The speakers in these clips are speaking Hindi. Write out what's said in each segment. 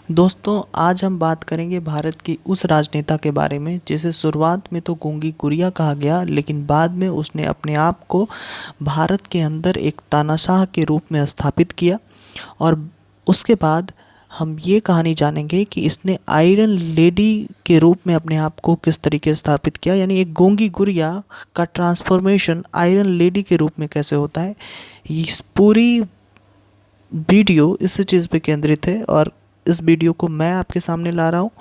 दोस्तों, आज हम बात करेंगे भारत की उस राजनेता के बारे में जिसे शुरुआत में तो गूंगी गुड़िया कहा गया, लेकिन बाद में उसने अपने आप को भारत के अंदर एक तानाशाह के रूप में स्थापित किया। और उसके बाद हम ये कहानी जानेंगे कि इसने आयरन लेडी के रूप में अपने आप को किस तरीके से स्थापित किया, यानी एक गूंगी गुड़िया का ट्रांसफॉर्मेशन आयरन लेडी के रूप में कैसे होता है। इस पूरी वीडियो इस चीज़ पे केंद्रित है और इस वीडियो को मैं आपके सामने ला रहा हूँ।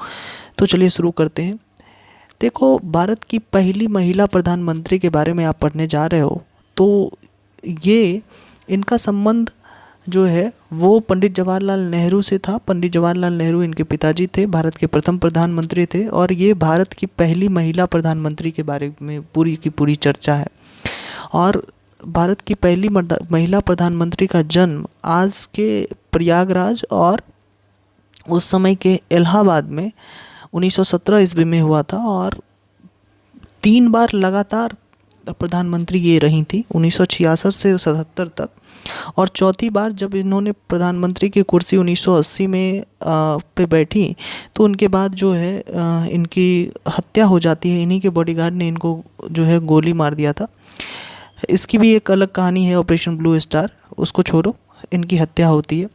तो चलिए शुरू करते हैं। देखो, भारत की पहली महिला प्रधानमंत्री के बारे में आप पढ़ने जा रहे हो तो ये इनका संबंध जो है वो पंडित जवाहरलाल नेहरू से था। पंडित जवाहरलाल नेहरू इनके पिताजी थे, भारत के प्रथम प्रधानमंत्री थे और ये भारत की पहली महिला प्रधानमंत्री के बारे में पूरी की पूरी चर्चा है। और भारत की पहली महिला प्रधानमंत्री का जन्म आज के प्रयागराज और उस समय के इलाहाबाद में 1917 ईस्वी में हुआ था। और 3 बार लगातार प्रधानमंत्री ये रही थी, 1966 से 77 तक। और चौथी बार जब इन्होंने प्रधानमंत्री की कुर्सी 1980 में पे बैठी तो उनके बाद जो है इनकी हत्या हो जाती है। इन्हीं के बॉडीगार्ड ने इनको जो है गोली मार दिया था। इसकी भी एक अलग कहानी है, ऑपरेशन ब्लू स्टार, उसको छोड़ो, इनकी हत्या होती है।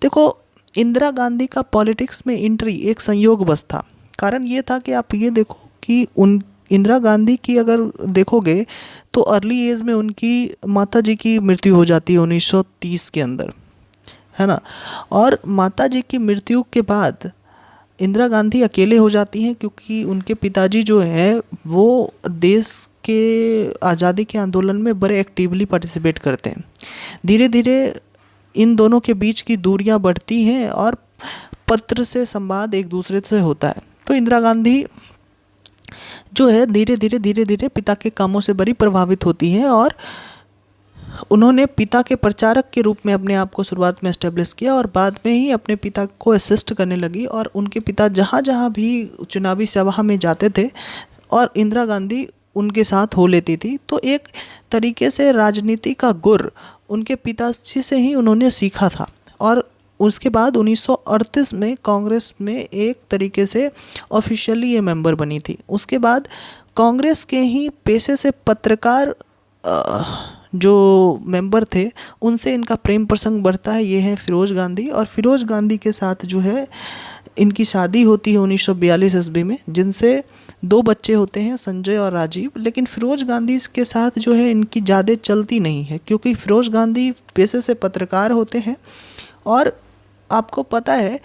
देखो, इंदिरा गांधी का पॉलिटिक्स में एंट्री एक संयोग बस था। कारण ये था कि आप ये देखो कि उन इंदिरा गांधी की अगर देखोगे तो अर्ली एज में उनकी माता जी की मृत्यु हो जाती है 1930 के अंदर, है ना। और माता जी की मृत्यु के बाद इंदिरा गांधी अकेले हो जाती हैं क्योंकि उनके पिताजी जो हैं वो देश के आज़ादी के आंदोलन में बड़े एक्टिवली पार्टिसिपेट करते हैं। धीरे धीरे इन दोनों के बीच की दूरियां बढ़ती हैं और पत्र से संवाद एक दूसरे से होता है। तो इंदिरा गांधी जो है धीरे धीरे पिता के कामों से बड़ी प्रभावित होती हैं और उन्होंने पिता के प्रचारक के रूप में अपने आप को शुरुआत में एस्टेब्लिश किया और बाद में ही अपने पिता को असिस्ट करने लगी। और उनके पिता जहाँ जहाँ भी चुनावी सभा में जाते थे और इंदिरा गांधी उनके साथ हो लेती थी। तो एक तरीके से राजनीति का गुर उनके पिताजी से ही उन्होंने सीखा था। और उसके बाद 1938 में कांग्रेस में एक तरीके से ऑफिशियली ये मेंबर बनी थी। उसके बाद कांग्रेस के ही पेशे से पत्रकार जो मेंबर थे उनसे इनका प्रेम प्रसंग बढ़ता है। ये है फिरोज़ गांधी। और फिरोज़ गांधी के साथ जो है इनकी शादी होती है 1942 ईस्वी में, जिनसे 2 बच्चे होते हैं, संजय और राजीव। लेकिन फिरोज़ गांधी के साथ जो है इनकी ज़्यादा चलती नहीं है क्योंकि फिरोज़ गांधी पेशे से पत्रकार होते हैं। और आपको पता है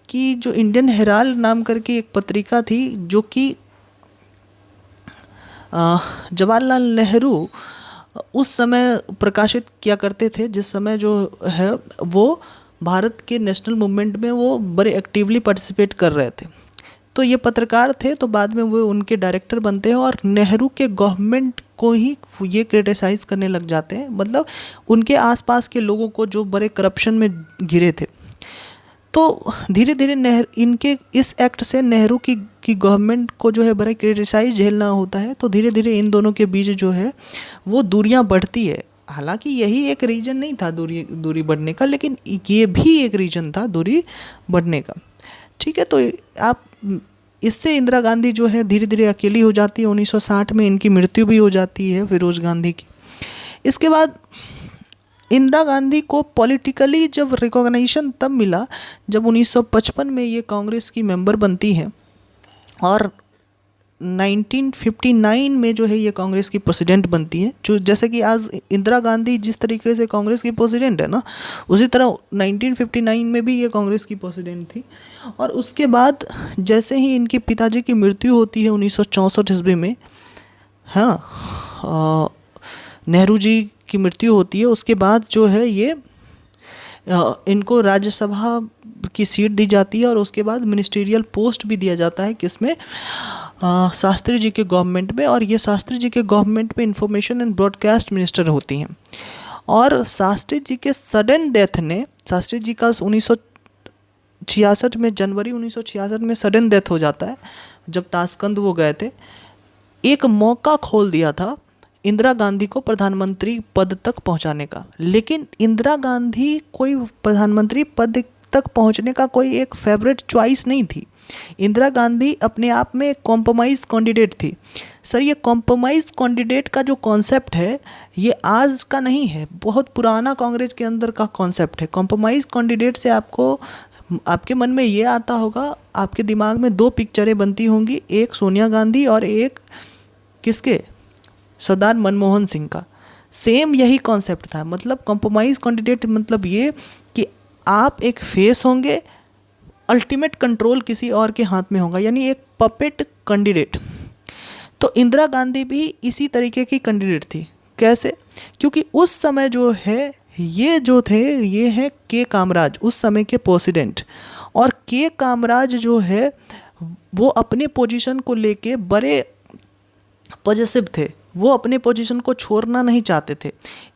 कि जो इंडियन हेराल्ड नाम करके एक पत्रिका थी जो कि जवाहरलाल नेहरू उस समय प्रकाशित किया करते थे, जिस समय जो है वो भारत के नेशनल मूवमेंट में वो बड़े एक्टिवली पार्टिसिपेट कर रहे थे। तो ये पत्रकार थे, तो बाद में वो उनके डायरेक्टर बनते हैं और नेहरू के गवर्नमेंट को ही ये क्रिटिसाइज़ करने लग जाते हैं, मतलब उनके आसपास के लोगों को जो बड़े करप्शन में घिरे थे। तो धीरे धीरे नेहरू इनके इस एक्ट से नेहरू की गवर्नमेंट को जो है बड़ा क्रिटिसाइज झेलना होता है। तो धीरे धीरे इन दोनों के बीच जो है वो दूरियां बढ़ती है। हालांकि यही एक रीज़न नहीं था दूरी बढ़ने का, लेकिन ये भी एक रीज़न था दूरी बढ़ने का। ठीक है, तो आप इससे इंदिरा गांधी जो है धीरे धीरे अकेली हो जाती है। 1960 में इनकी मृत्यु भी हो जाती है फिरोज़ गांधी की। इसके बाद इंदिरा गांधी को पॉलिटिकली जब रिकॉग्निशन तब मिला जब 1955 में ये कांग्रेस की मेंबर बनती हैं और 1959 में जो है ये कांग्रेस की प्रेसिडेंट बनती है। जो जैसे कि आज इंदिरा गांधी जिस तरीके से कांग्रेस की प्रेसिडेंट है ना, उसी तरह 1959 में भी ये कांग्रेस की प्रेसिडेंट थी। और उसके बाद जैसे ही इनके पिताजी की मृत्यु होती है 1964 ईस्वी में, है ना, नेहरू जी की मृत्यु होती है, उसके बाद जो है ये इनको राज्यसभा की सीट दी जाती है और उसके बाद मिनिस्ट्रियल पोस्ट भी दिया जाता है, किसमें, शास्त्री जी के गवर्नमेंट में। और ये शास्त्री जी के गवर्नमेंट में इंफॉर्मेशन एंड ब्रॉडकास्ट मिनिस्टर होती हैं। और शास्त्री जी के सडन डेथ ने, शास्त्री जी का 1966 में, जनवरी 1966 में सडन डेथ हो जाता है जब ताशकंद वो गए थे। एक मौका खोल दिया था इंदिरा गांधी को प्रधानमंत्री पद तक पहुंचाने का। लेकिन इंदिरा गांधी कोई प्रधानमंत्री पद तक पहुंचने का कोई एक फेवरेट चॉइस नहीं थी। इंदिरा गांधी अपने आप में एक कॉम्प्रोमाइज़ कैंडिडेट थी। सर, ये कॉम्प्रोमाइज़ कैंडिडेट का जो कॉन्सेप्ट है ये आज का नहीं है, बहुत पुराना कांग्रेस के अंदर का कॉन्सेप्ट है। कॉम्प्रोमाइज़ कैंडिडेट से आपको, आपके मन में ये आता होगा, आपके दिमाग में दो पिक्चरें बनती होंगी, एक सोनिया गांधी और एक किसके, सरदार मनमोहन सिंह का। सेम यही कॉन्सेप्ट था। मतलब कॉम्प्रोमाइज़ कैंडिडेट मतलब ये कि आप एक फेस होंगे, अल्टीमेट कंट्रोल किसी और के हाथ में होगा, यानी एक पपेट कैंडिडेट। तो इंदिरा गांधी भी इसी तरीके की कैंडिडेट थी। कैसे? क्योंकि उस समय जो है ये जो थे ये है के कामराज, उस समय के प्रेसिडेंट। और के कामराज जो है वो अपने पोजीशन को लेके बड़े पॉजिटिव थे, वो अपने पोजीशन को छोड़ना नहीं चाहते थे।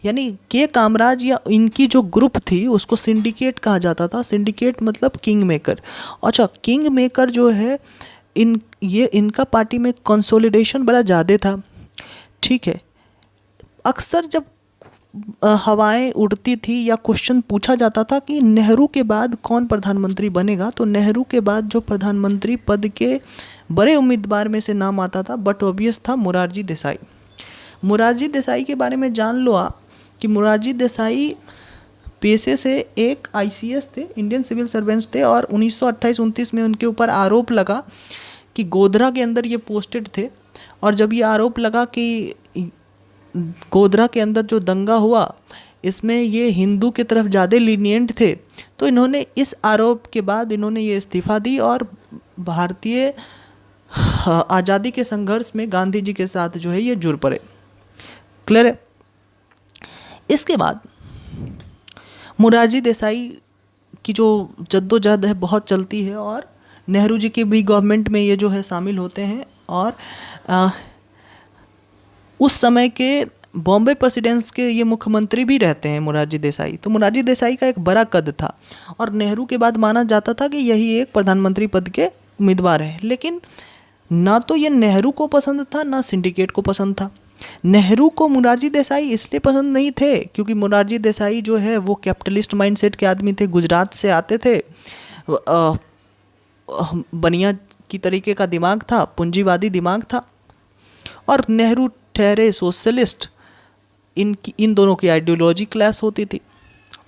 यानी के कामराज या इनकी जो ग्रुप थी उसको सिंडिकेट कहा जाता था। सिंडिकेट मतलब किंग मेकर। अच्छा, किंग मेकर जो है इनका पार्टी में कंसोलिडेशन बड़ा ज़्यादा था। ठीक है, अक्सर जब हवाएं उड़ती थी या क्वेश्चन पूछा जाता था कि नेहरू के बाद कौन प्रधानमंत्री बनेगा, तो नेहरू के बाद जो प्रधानमंत्री पद के बड़े उम्मीदवार में से नाम आता था, बट ऑब्वियस था मोरारजी देसाई। मोरारजी देसाई के बारे में जान लो आप कि मोरारजी देसाई पेशे से एक आईसीएस थे, इंडियन सिविल सर्वेंट्स थे, और 1928-29 में उनके ऊपर आरोप लगा कि गोधरा के अंदर ये पोस्टेड थे। और जब ये आरोप लगा कि गोधरा के अंदर जो दंगा हुआ इसमें ये हिंदू की तरफ ज़्यादा लीनियंट थे, तो इन्होंने इस आरोप के बाद इन्होंने ये इस्तीफ़ा दी और भारतीय आज़ादी के संघर्ष में गांधी जी के साथ जो है ये जुड़ पड़े। क्लियर है? इसके बाद मोरारजी देसाई की जो जद्दोजहद है बहुत चलती है और नेहरू जी की भी गवर्नमेंट में ये जो है शामिल होते हैं। और उस समय के बॉम्बे प्रेसिडेंस के ये मुख्यमंत्री भी रहते हैं मोरारजी देसाई। तो मोरारजी देसाई का एक बड़ा कद था और नेहरू के बाद माना जाता था कि यही एक प्रधानमंत्री पद के उम्मीदवार हैं। लेकिन ना तो ये नेहरू को पसंद था ना सिंडिकेट को पसंद था। नेहरू को मोरारजी देसाई इसलिए पसंद नहीं थे क्योंकि मोरारजी देसाई जो है वो कैपिटलिस्ट माइंडसेट के आदमी थे, गुजरात से आते थे, बनिया की तरीके का दिमाग था, पूंजीवादी दिमाग था। और नेहरू ठहरे सोशलिस्ट। इन दोनों की आइडियोलॉजी क्लैश होती थी।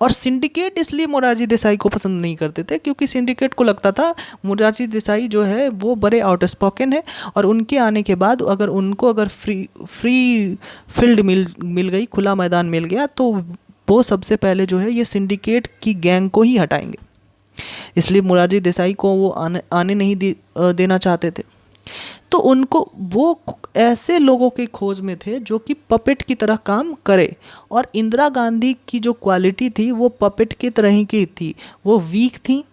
और सिंडिकेट इसलिए मोरारजी देसाई को पसंद नहीं करते थे क्योंकि सिंडिकेट को लगता था मोरारजी देसाई जो है वो बड़े आउटस्पोकन है और उनके आने के बाद अगर फ्री फील्ड मिल गई, खुला मैदान मिल गया, तो वो सबसे पहले जो है ये सिंडिकेट की गैंग को ही हटाएंगे। इसलिए मोरारजी देसाई को वो आने नहीं देना चाहते थे। तो उनको वो ऐसे लोगों के खोज में थे जो कि पपेट की तरह काम करे। और इंदिरा गांधी की जो क्वालिटी थी वो पपेट की तरह ही की थी। वो वीक थी,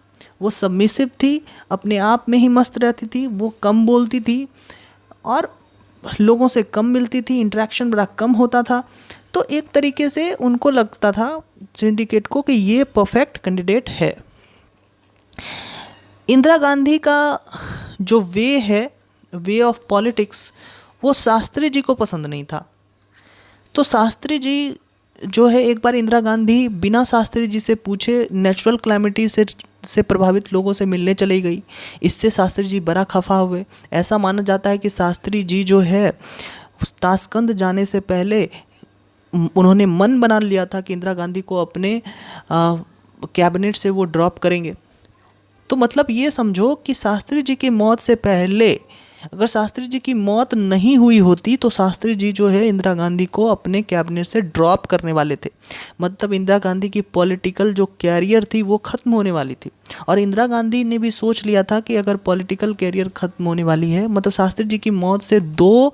वो सबमिसिव थी, अपने आप में ही मस्त रहती थी, वो कम बोलती थी और लोगों से कम मिलती थी, इंटरेक्शन बड़ा कम होता था। तो एक तरीके से उनको लगता था सिंडिकेट को कि ये परफेक्ट कैंडिडेट है। इंदिरा गांधी का जो वे ऑफ पॉलिटिक्स वो शास्त्री जी को पसंद नहीं था। तो शास्त्री जी जो है एक बार इंदिरा गांधी बिना शास्त्री जी से पूछे नेचुरल क्लैमिटी से प्रभावित लोगों से मिलने चली गई। इससे शास्त्री जी बड़ा खफा हुए। ऐसा माना जाता है कि शास्त्री जी जो है ताशकंद जाने से पहले उन्होंने मन बना लिया था कि इंदिरा गांधी को अपने कैबिनेट से वो ड्रॉप करेंगे। तो मतलब ये समझो कि शास्त्री जी की मौत से पहले अगर शास्त्री जी की मौत नहीं हुई होती तो शास्त्री जी जो है इंदिरा गांधी को अपने कैबिनेट से ड्रॉप करने वाले थे। मतलब इंदिरा गांधी की पॉलिटिकल जो कैरियर थी वो ख़त्म होने वाली थी। और इंदिरा गांधी ने भी सोच लिया था कि अगर पॉलिटिकल कैरियर ख़त्म होने वाली है, मतलब शास्त्री जी की मौत से 2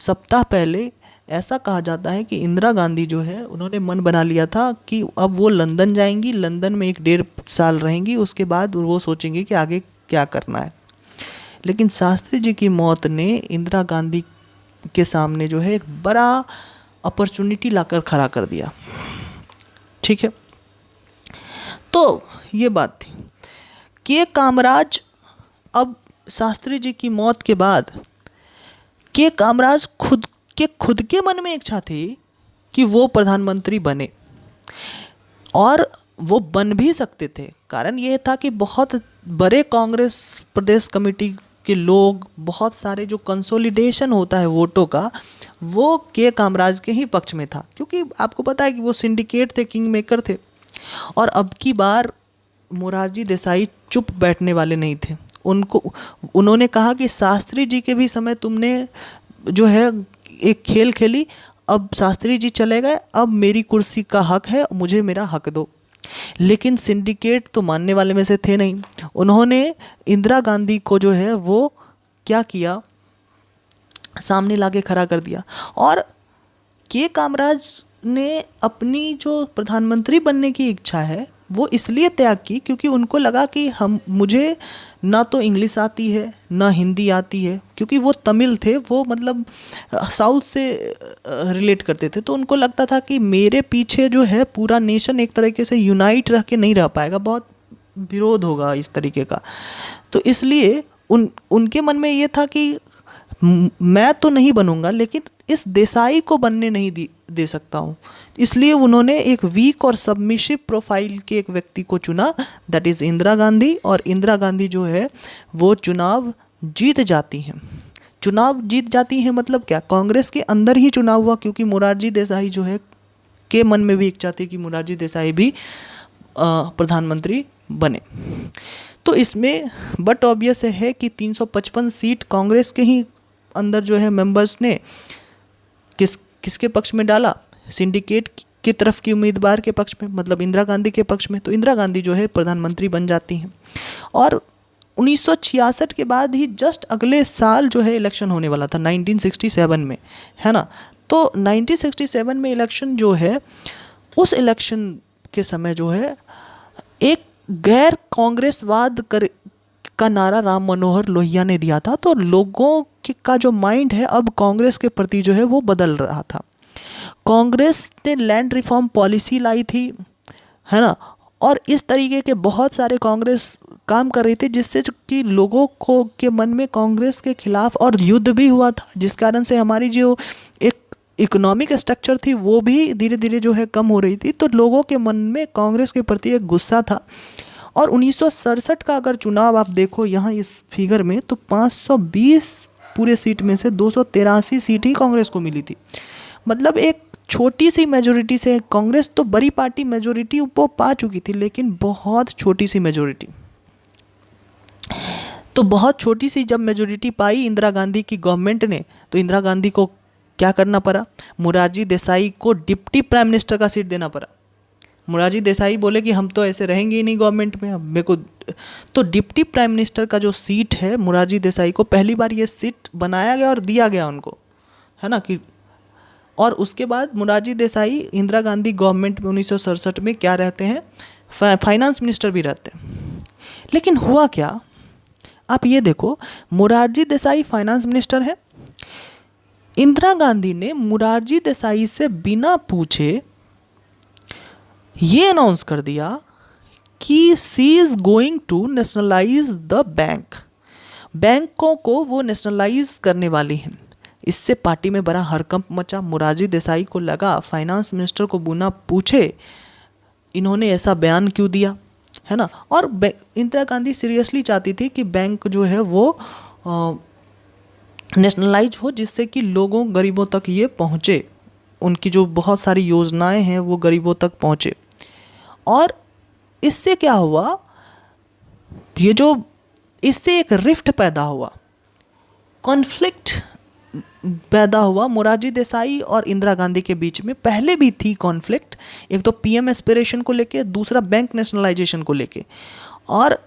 सप्ताह पहले ऐसा कहा जाता है कि इंदिरा गांधी जो है उन्होंने मन बना लिया था कि अब वो लंदन जाएंगी, लंदन में 1-1.5 साल रहेंगी, उसके बाद वो सोचेंगे कि आगे क्या करना है। लेकिन शास्त्री जी की मौत ने इंदिरा गांधी के सामने जो है एक बड़ा अपॉर्चुनिटी लाकर खड़ा कर दिया। ठीक है, तो ये बात थी। के कामराज, अब शास्त्री जी की मौत के बाद के कामराज खुद के मन में इच्छा थी कि वो प्रधानमंत्री बने। और वो बन भी सकते थे। कारण ये था कि बहुत बड़े कांग्रेस प्रदेश कमेटी के लोग, बहुत सारे जो कंसोलिडेशन होता है वोटों का, वो के कामराज के ही पक्ष में था, क्योंकि आपको पता है कि वो सिंडिकेट थे, किंग मेकर थे। और अब की बार मोरारजी देसाई चुप बैठने वाले नहीं थे। उन्होंने कहा कि शास्त्री जी के भी समय तुमने जो है एक खेल खेली, अब शास्त्री जी चले गए, अब मेरी कुर्सी का हक है, मुझे मेरा हक दो। लेकिन सिंडिकेट तो मानने वाले में से थे नहीं। उन्होंने इंदिरा गांधी को जो है वो क्या किया, सामने लाके खड़ा कर दिया। और के कामराज ने अपनी जो प्रधानमंत्री बनने की इच्छा है वो इसलिए त्याग की क्योंकि उनको लगा कि हम मुझे ना तो इंग्लिश आती है ना हिंदी आती है, क्योंकि वो तमिल थे, वो मतलब साउथ से रिलेट करते थे। तो उनको लगता था कि मेरे पीछे जो है पूरा नेशन एक तरीके से यूनाइट रह के नहीं रह पाएगा, बहुत विरोध होगा इस तरीके का। तो इसलिए उनके मन में ये था कि मैं तो नहीं बनूंगा लेकिन इस देसाई को बनने नहीं दे सकता हूँ। इसलिए उन्होंने एक वीक और सबमिसिव प्रोफाइल के एक व्यक्ति को चुना, दैट इज़ इंदिरा गांधी। और इंदिरा गांधी जो है वो चुनाव जीत जाती हैं। चुनाव जीत जाती हैं मतलब क्या, कांग्रेस के अंदर ही चुनाव हुआ, क्योंकि मोरारजी देसाई जो है के मन में भी इच्छा थी कि मोरारजी देसाई भी प्रधानमंत्री बने। तो इसमें बट ऑब्वियस है कि 355 सीट कांग्रेस के ही अंदर जो है मेंबर्स ने किसके पक्ष में डाला, सिंडिकेट की तरफ की उम्मीदवार के पक्ष में, मतलब इंदिरा गांधी के पक्ष में। तो इंदिरा गांधी जो है प्रधानमंत्री बन जाती हैं। और 1966 के बाद ही जस्ट अगले साल जो है इलेक्शन होने वाला था 1967 में, है ना। तो 1967 में इलेक्शन जो है, उस इलेक्शन के समय जो है एक गैर कांग्रेसवाद का नारा राम मनोहर लोहिया ने दिया था। तो लोगों का जो माइंड है अब कांग्रेस के प्रति जो है वो बदल रहा था। कांग्रेस ने लैंड रिफॉर्म पॉलिसी लाई थी, है ना। और इस तरीके के बहुत सारे कांग्रेस काम कर रही थी जिससे कि लोगों को के मन में कांग्रेस के खिलाफ, और युद्ध भी हुआ था जिस कारण से हमारी जो एक इकोनॉमिक स्ट्रक्चर थी वो भी धीरे धीरे जो है कम हो रही थी। तो लोगों के मन में कांग्रेस के प्रति एक गुस्सा था। और 1967 का अगर चुनाव आप देखो यहाँ इस फिगर में, तो 520 पूरे सीट में से 283 सीट ही कांग्रेस को मिली थी। मतलब एक छोटी सी मेजोरिटी से, कांग्रेस तो बड़ी पार्टी मेजोरिटी वो पा चुकी थी लेकिन बहुत छोटी सी मेजोरिटी। तो बहुत छोटी सी जब मेजोरिटी पाई इंदिरा गांधी की गवर्नमेंट ने, तो इंदिरा गांधी को क्या करना पड़ा, मोरारजी देसाई को डिप्टी प्राइम मिनिस्टर का सीट देना पड़ा। मोरारजी देसाई बोले कि हम तो ऐसे रहेंगे ही नहीं गवर्नमेंट में, अब मेरे को। तो डिप्टी प्राइम मिनिस्टर का जो सीट है मोरारजी देसाई को पहली बार ये सीट बनाया गया और दिया गया उनको, है ना कि। और उसके बाद मोरारजी देसाई इंदिरा गांधी गवर्नमेंट में 1967 में क्या रहते हैं, फाइनेंस मिनिस्टर भी रहते हैं। लेकिन हुआ क्या, आप ये देखो, मोरारजी देसाई फाइनेंस मिनिस्टर है। इंदिरा गांधी ने मोरारजी देसाई से बिना पूछे ये अनाउंस कर दिया कि C is going to nationalise the bank, बैंकों को वो नेशनलाइज करने वाली हैं। इससे पार्टी में बड़ा हड़कंप मचा। मोरारजी देसाई को लगा फाइनेंस मिनिस्टर को बिना पूछे इन्होंने ऐसा बयान क्यों दिया, है ना। और इंदिरा गांधी सीरियसली चाहती थी कि बैंक जो है वो नेशनलाइज हो, जिससे कि लोगों गरीबों तक ये पहुँचे, उनकी जो बहुत सारी योजनाएं हैं वो गरीबों तक पहुँचे। और इससे क्या हुआ, ये जो इससे एक रिफ्ट पैदा हुआ, कॉन्फ्लिक्ट पैदा हुआ मोरारजी देसाई और इंदिरा गांधी के बीच में। पहले भी थी कॉन्फ्लिक्ट, एक तो पीएम एस्पिरेशन को लेके, दूसरा बैंक नेशनलाइजेशन को लेके। और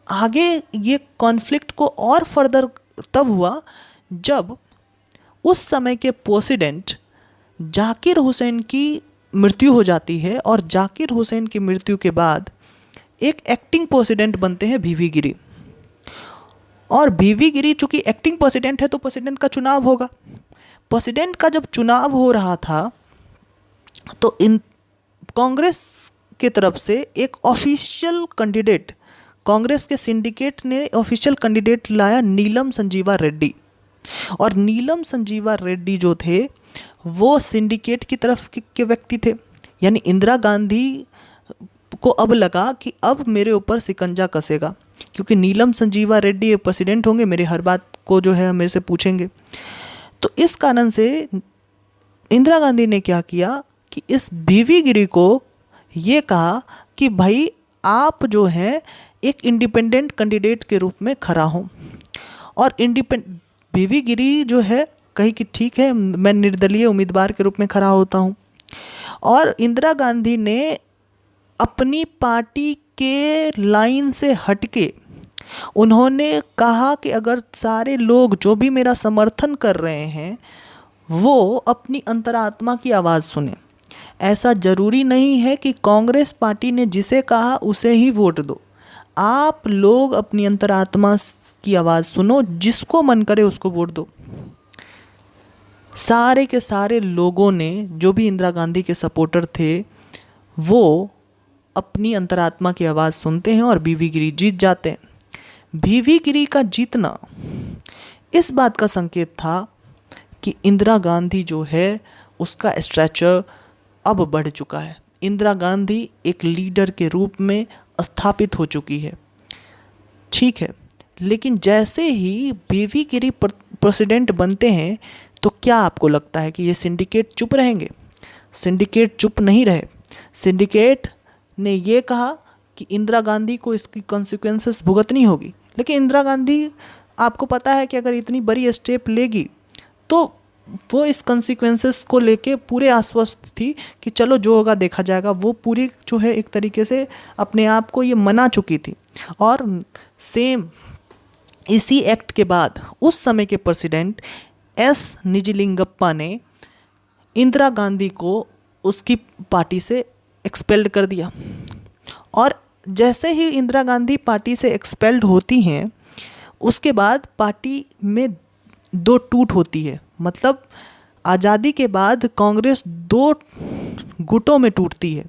आगे ये कॉन्फ्लिक्ट को और फर्दर तब हुआ जब उस समय के प्रेसिडेंट जाकिर हुसैन की मृत्यु हो जाती है। और जाकिर हुसैन की मृत्यु के बाद एक एक्टिंग प्रेसिडेंट बनते हैं वीवी गिरी। और वीवी गिरी चूँकि एक्टिंग प्रेसिडेंट है तो प्रेसिडेंट का चुनाव होगा। प्रेसिडेंट का जब चुनाव हो रहा था तो इन कांग्रेस के तरफ से एक ऑफिशियल कैंडिडेट, कांग्रेस के सिंडिकेट ने ऑफिशियल कैंडिडेट लाया, नीलम संजीवा रेड्डी। और नीलम संजीवा रेड्डी जो थे वो सिंडिकेट की तरफ के व्यक्ति थे, यानी इंदिरा गांधी को अब लगा कि अब मेरे ऊपर शिकंजा कसेगा, क्योंकि नीलम संजीवा रेड्डी प्रेसिडेंट होंगे, मेरी हर बात को जो है मेरे से पूछेंगे। तो इस कारण से इंदिरा गांधी ने क्या किया कि इस बीवी गिरी को ये कहा कि भाई आप जो है एक इंडिपेंडेंट कैंडिडेट के रूप में खड़ा हो। और बीवी गिरी जो है कही कि ठीक है, मैं निर्दलीय उम्मीदवार के रूप में खड़ा होता हूँ। और इंदिरा गांधी ने अपनी पार्टी के लाइन से हटके उन्होंने कहा कि अगर सारे लोग जो भी मेरा समर्थन कर रहे हैं वो अपनी अंतरात्मा की आवाज़ सुने। ऐसा ज़रूरी नहीं है कि कांग्रेस पार्टी ने जिसे कहा उसे ही वोट दो। आप लोग अपनी अंतरात्मा की आवाज़ सुनो, जिसको मन करे उसको वोट दो। सारे के सारे लोगों ने, जो भी इंदिरा गांधी के सपोर्टर थे, वो अपनी अंतरात्मा की आवाज़ सुनते हैं और बीवी गिरी जीत जाते हैं। बीवी गिरी का जीतना इस बात का संकेत था कि इंदिरा गांधी जो है उसका स्ट्रेचर अब बढ़ चुका है। इंदिरा गांधी एक लीडर के रूप में स्थापित हो चुकी है, ठीक है। लेकिन जैसे ही बीवी गिरी प्रेसिडेंट बनते हैं तो क्या आपको लगता है कि ये सिंडिकेट चुप रहेंगे? सिंडिकेट चुप नहीं रहे। सिंडिकेट ने ये कहा कि इंदिरा गांधी को इसकी कॉन्सिक्वेंसेस भुगतनी होगी। लेकिन इंदिरा गांधी, आपको पता है कि अगर इतनी बड़ी स्टेप लेगी तो वो इस कॉन्सिक्वेंसेस को लेके पूरे आश्वस्त थी कि चलो जो होगा देखा जाएगा। वो पूरी जो है एक तरीके से अपने आप को ये मना चुकी थी। और सेम इसी एक्ट के बाद उस समय के प्रेसिडेंट एस निजलिंगप्पा ने इंदिरा गांधी को उसकी पार्टी से एक्सपेल्ड कर दिया। और जैसे ही इंदिरा गांधी पार्टी से एक्सपेल्ड होती हैं उसके बाद पार्टी में दो टूट होती है। मतलब आज़ादी के बाद कांग्रेस दो गुटों में टूटती है,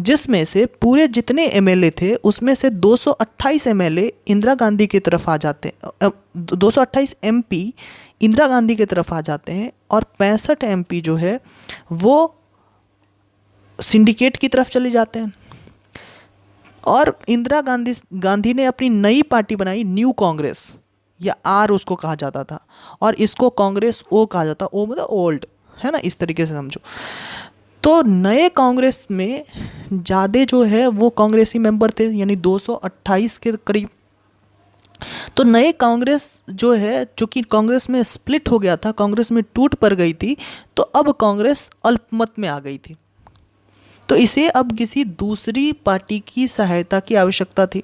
जिसमें से पूरे जितने एमएलए थे उसमें से 228 एमएलए इंदिरा गांधी की तरफ आ जाते हैं, 228 एमपी इंदिरा गांधी की तरफ आ जाते हैं और 65 एमपी जो है वो सिंडिकेट की तरफ चले जाते हैं। और इंदिरा गांधी ने अपनी नई पार्टी बनाई, न्यू कांग्रेस, या आर उसको कहा जाता था, और इसको कांग्रेस ओ कहा जाता। ओ मतलब ओल्ड, है ना, इस तरीके से समझो। तो नए कांग्रेस में ज़्यादा जो है वो कांग्रेसी मेंबर थे, यानी 228 के करीब। तो नए कांग्रेस जो है, चूँकि कांग्रेस में स्प्लिट हो गया था, कांग्रेस में टूट पड़ गई थी, तो अब कांग्रेस अल्पमत में आ गई थी। तो इसे अब किसी दूसरी पार्टी की सहायता की आवश्यकता थी।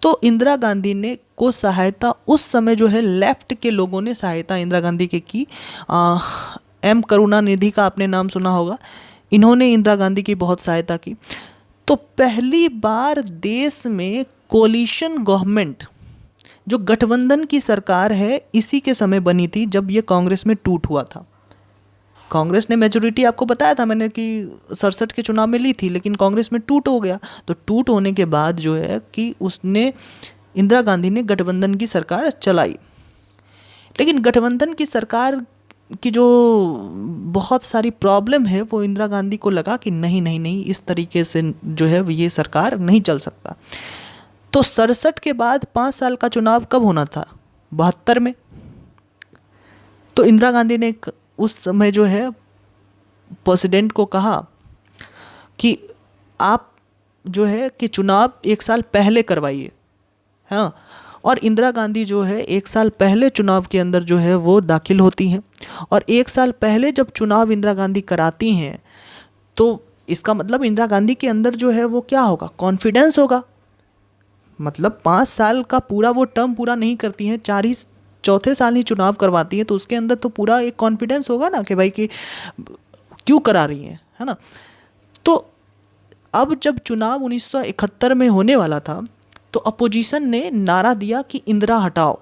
तो इंदिरा गांधी ने को सहायता उस समय जो है लेफ्ट के लोगों ने सहायता इंदिरा गांधी के की। एम करुणानिधि का आपने नाम सुना होगा, इन्होंने इंदिरा गांधी की बहुत सहायता की। तो पहली बार देश में कोलिशन गवर्नमेंट, जो गठबंधन की सरकार है, इसी के समय बनी थी जब ये कांग्रेस में टूट हुआ था। कांग्रेस ने मेजोरिटी, आपको बताया था मैंने कि 67 के चुनाव में ली थी, लेकिन कांग्रेस में टूट हो गया। तो टूट होने के बाद जो है कि उसने, इंदिरा गांधी ने गठबंधन की सरकार चलाई। लेकिन गठबंधन की सरकार की जो बहुत सारी प्रॉब्लम है वो इंदिरा गांधी को लगा कि नहीं नहीं नहीं, इस तरीके से जो है ये सरकार नहीं चल सकता। तो 67 के बाद 5 साल का चुनाव कब होना था? 72 में। तो इंदिरा गांधी ने उस समय जो है प्रेसिडेंट को कहा कि आप जो है कि चुनाव 1 साल पहले करवाइए, हाँ। और इंदिरा गांधी जो है 1 साल पहले चुनाव के अंदर जो है वो दाखिल होती हैं। और 1 साल पहले जब चुनाव इंदिरा गांधी कराती हैं तो इसका मतलब इंदिरा गांधी के अंदर जो है वो क्या होगा? कॉन्फिडेंस होगा। मतलब 5 साल का पूरा वो टर्म पूरा नहीं करती हैं, चौथे साल ही चुनाव करवाती हैं, तो उसके अंदर तो पूरा एक कॉन्फिडेंस होगा ना कि भाई कि क्यों करा रही हैं, है ना। तो अब जब चुनाव 1971 में होने वाला था तो अपोजिशन ने नारा दिया कि इंदिरा हटाओ,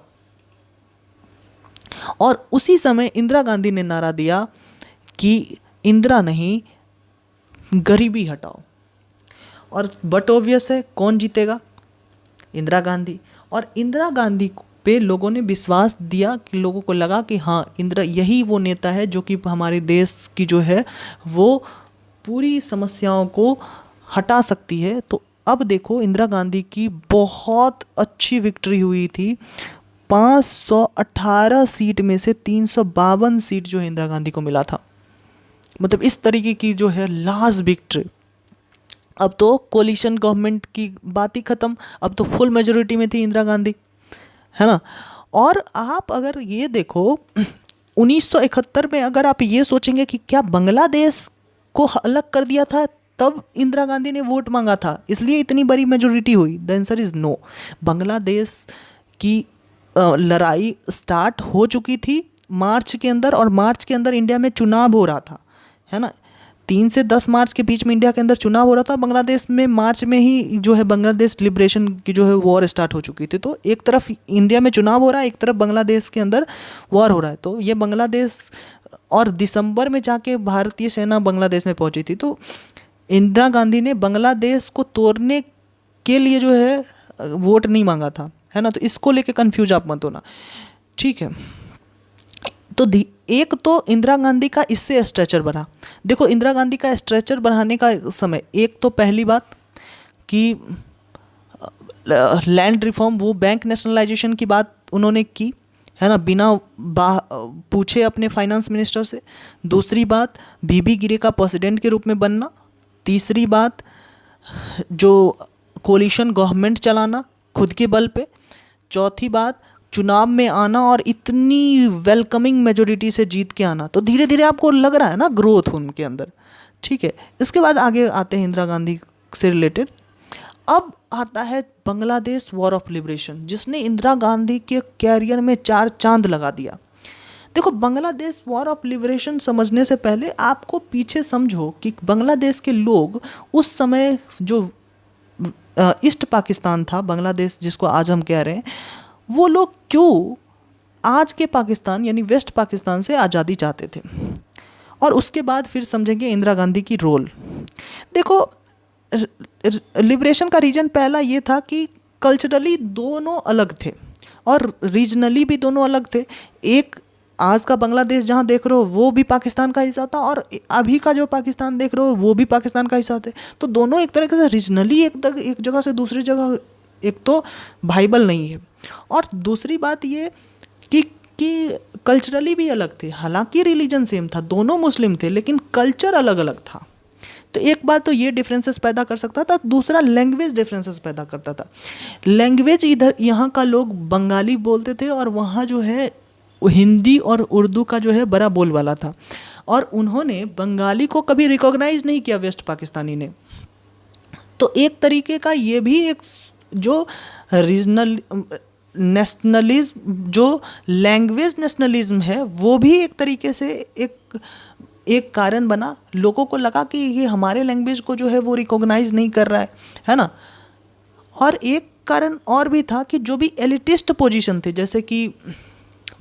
और उसी समय इंदिरा गांधी ने नारा दिया कि इंदिरा नहीं, गरीबी हटाओ। और बट ऑब्वियस है कौन जीतेगा? इंदिरा गांधी। और इंदिरा गांधी पे लोगों ने विश्वास दिया कि लोगों को लगा कि हाँ, इंदिरा यही वो नेता है जो कि हमारे देश की जो है वो पूरी समस्याओं को हटा सकती है। तो अब देखो इंदिरा गांधी की बहुत अच्छी विक्ट्री हुई थी। 518 सीट में से 352 सीट जो है इंदिरा गांधी को मिला था। मतलब इस तरीके की जो है लास्ट विक्ट्री। अब तो कोलिशन गवर्नमेंट की बात ही खत्म, अब तो फुल मेजोरिटी में थी इंदिरा गांधी, है ना। और आप अगर ये देखो 1971 में अगर आप ये सोचेंगे कि क्या बांग्लादेश को अलग कर दिया था तब इंदिरा गांधी ने वोट मांगा था इसलिए इतनी बड़ी मेजोरिटी हुई, the answer is no. Bangladesh की लड़ाई स्टार्ट हो चुकी थी मार्च के अंदर, और मार्च के अंदर इंडिया में चुनाव हो रहा था, है ना। 3 से 10 मार्च के बीच में इंडिया के अंदर चुनाव हो रहा था। बांग्लादेश में मार्च में ही जो है बांग्लादेश लिबरेशन की जो है वॉर स्टार्ट हो चुकी थी। तो एक तरफ इंडिया में चुनाव हो रहा है, एक तरफ बांग्लादेश के अंदर वॉर हो रहा है। तो ये बांग्लादेश, और दिसंबर में जाके भारतीय सेना बांग्लादेश में पहुंची थी। तो इंदिरा गांधी ने बांग्लादेश को तोड़ने के लिए जो है वोट नहीं मांगा था, है ना। तो इसको लेके कंफ्यूज आप मत होना, ठीक है। तो एक तो इंदिरा गांधी का इससे स्ट्रेचर बढ़ा। देखो इंदिरा गांधी का स्ट्रेचर बढ़ाने का समय, एक तो पहली बात कि लैंड रिफॉर्म, वो बैंक नेशनलाइजेशन की बात उन्होंने की, है ना, बिना पूछे अपने फाइनेंस मिनिस्टर से। दूसरी बात बीबी गिरी का प्रेसिडेंट के रूप में बनना। तीसरी बात जो कोलिशन गवर्नमेंट चलाना खुद के बल पे। चौथी बात चुनाव में आना और इतनी वेलकमिंग मेजोरिटी से जीत के आना। तो धीरे धीरे आपको लग रहा है ना ग्रोथ उनके अंदर, ठीक है। इसके बाद आगे आते हैं इंदिरा गांधी से रिलेटेड। अब आता है बांग्लादेश वॉर ऑफ लिबरेशन, जिसने इंदिरा गांधी के कैरियर में 4 चांद लगा दिया। देखो बांग्लादेश वॉर ऑफ लिबरेशन समझने से पहले आपको पीछे समझो कि बांग्लादेश के लोग उस समय जो ईस्ट पाकिस्तान था, बांग्लादेश जिसको आज हम कह रहे हैं, वो लोग क्यों आज के पाकिस्तान यानी वेस्ट पाकिस्तान से आज़ादी चाहते थे। और उसके बाद फिर समझेंगे इंदिरा गांधी की रोल। देखो लिबरेशन का रीजन पहला ये था कि कल्चरली दोनों अलग थे और रीजनली भी दोनों अलग थे। एक आज का बांग्लादेश जहाँ देख रहे हो वो भी पाकिस्तान का हिस्सा था, और अभी का जो पाकिस्तान देख रहे हो वो भी पाकिस्तान का हिस्सा थे। तो दोनों एक तरीके से रीजनली एक जगह से दूसरी जगह एक तो वाइबल नहीं है, और दूसरी बात ये कि कल्चरली भी अलग थे। हालांकि रिलीजन सेम था, दोनों मुस्लिम थे, लेकिन कल्चर अलग अलग था। तो एक बात तो ये डिफरेंसेस पैदा कर सकता था, दूसरा लैंग्वेज डिफरेंसेस पैदा करता था। लैंग्वेज इधर यहाँ का लोग बंगाली बोलते थे और वहाँ जो है हिंदी और उर्दू का जो है बड़ा बोलबाला था, और उन्होंने बंगाली को कभी रिकॉग्नाइज नहीं किया वेस्ट पाकिस्तानी ने। तो एक तरीके का ये भी एक जो रीजनल नेशनलिज्म, जो लैंग्वेज नेशनलिज्म है, वो भी एक तरीके से एक कारण बना। लोगों को लगा कि ये हमारे लैंग्वेज को जो है वो रिकॉग्नाइज नहीं कर रहा है ना। और एक कारण और भी था कि जो भी एलिटिस्ट पोजीशन थे, जैसे कि